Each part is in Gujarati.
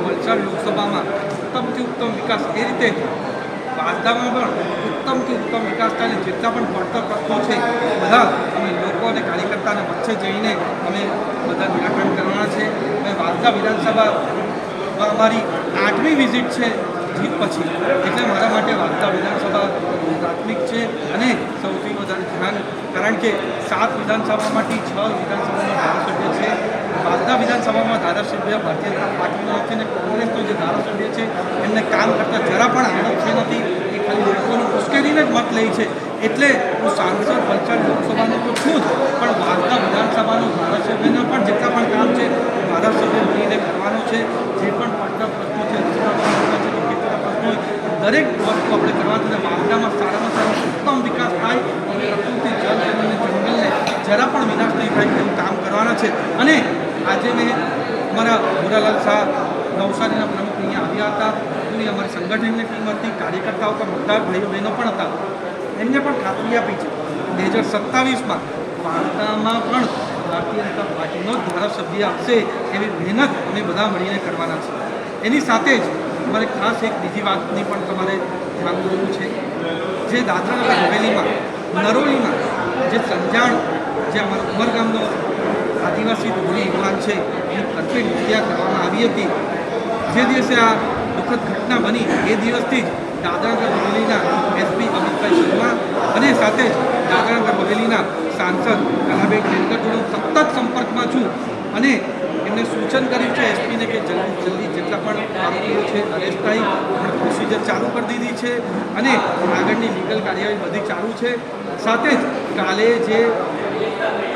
વલસાડ લોકસભામાં ઉત્તમથી ઉત્તમ વિકાસ એ રીતે વાંસદામાં પણ ઉત્તમથી ઉત્તમ વિકાસ થાય. જેટલા પણ પડતર પ્રશ્નો છે બધા અમે લોકો અને કાર્યકર્તાના વચ્ચે જઈને અમે બધા નિરાકરણ કરવાના છે. અમે વાંસદા વિધાનસભા અમારી 8મી વિઝિટ છે જીત પછી, એટલે મારા માટે વાંસદા વિધાનસભા પ્રાથમિક છે અને સૌથી વધારે ધ્યાન, કારણ કે 7 વિધાનસભામાંથી 6 વિધાનસભામાં ધારાસભ્ય છે. વાંસદા વિધાનસભામાં ધારાસભ્ય ભારતીય જનતા પાર્ટીનો છે અને કોંગ્રેસનો જે ધારાસભ્ય છે એમને કામ કરતાં જરા પણ આવડત છે નથી. એ ખાલી લોકોની ઉશ્કેરીને જ મત લે છે. એટલે હું સાંસદ વલસાડ લોકસભાનો તો છું જ, પણ વાંસદા વિધાનસભાનો ધારાસભ્યના પણ જેટલા પણ કામ છે ધારાસભ્ય મળીને કરવાનો છે. જે પણ પડતર પ્રશ્નો છે, દરેક વસ્તુ આપણે કરવાની છે. વાંસદામાં સારામાં સારો ઉત્તમ વિકાસ થાય અને પ્રકૃતિ જળ અને જંગલને જરા પણ વિનાશ નહીં થાય એવું કામ કરવાના છે. અને આજે મેં અમારા ભૂરાલાલ શાહ નવસારીના પ્રમુખ અહીંયા આવ્યા હતા. પૂરી અમારી સંગઠનની ટીમ હતી, કાર્યકર્તાઓ પણ મતદાર ભાઈઓ બહેનો પણ હતા. એમને પણ ખાતરી આપી છે 2027માં વાંસદામાં પણ ભારતીય જનતા પાર્ટીનો જ ધારાસભ્ય આપશે એવી મહેનત અમે બધા મળીને કરવાના છે. એની સાથે જ તમારે ખાસ એક બીજી વાતની પણ તમારે ધ્યાન દોરવું છે. જે દાદરાનગર હવેલીમાં નરોલીમાં જે સંજાણ, જે અમારા ઉમરગામનો આદિવાસી ધોળી યુવાન છે એની કલ્પિત હત્યા કરવામાં આવી હતી. જે દિવસે આ દુઃખદ ઘટના બની એ દિવસથી જ દાદરાનગર હવેલીના એસપી અમિતભાઈ શર્મા અને સાથે જ દાદરાનગર હવેલીના સાંસદ કલાબેન ટેલકર જોડે સતત સંપર્કમાં છું અને એમને સૂચન કર્યું છે એસપીને કે જલ્દી જેટલા પણ આરોપીઓ છે અરેસ્ટ થાય. પ્રોસિજર ચાલુ કરી દીધી છે અને આગળની લીગલ કાર્યવાહી બધી ચાલુ છે. સાથે જ કાલે જે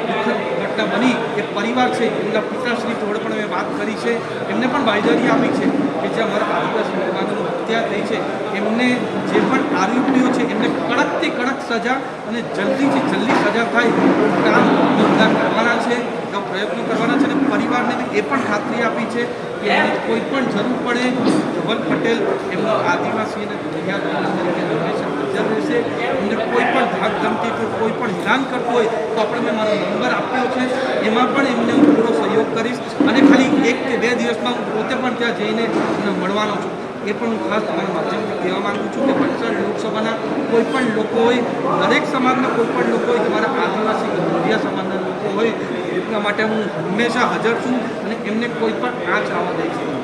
દુઃખદ ઘટના બની એ પરિવાર છે એમના પિતાશ્રી જોડે પણ મેં વાત કરી છે. એમને પણ બાંયધરી આપી છે કે જે અમારા આદિવાસી યુવાનોની હત્યા થઈ છે એમને જે પણ આરોપીઓ છે એમને કડકથી કડક સજા અને જલ્દીથી જલ્દી સજા થાય કામ યોગદાન કરવાના છે, પ્રયત્નો કરવાના છે. અને પરિવારને બી એ પણ ખાતરી આપી છે કે એમને કોઈ પણ જરૂર પડે ધવલ પટેલ એમનો આદિવાસી અને દુનિયા તરીકે હંમેશા હાજર રહેશે. એમને કોઈ પણ ધાક ધમકી કોઈ પણ હેરાન કરતું હોય તો આપણે મેં મારો નંબર આપ્યો છે, એમાં પણ એમને હું પૂરો સહયોગ કરીશ. અને ખાલી 1 કે 2 દિવસમાં હું પોતે પણ ત્યાં જઈને એમને મળવાનો છું. એ પણ હું ખાસ તમારા માધ્યમથી કહેવા માગું છું કે વલસાડ લોકસભાના કોઈ પણ લોકો હોય, દરેક સમાજના કોઈ પણ લોકો હોય, તમારા આદિવાસી ગઢિયા સમાજના લોકો હોય, એટલા માટે હું હંમેશા હાજર છું અને એમને કોઈ પણ આંચ આવવા દઈશ નહીં.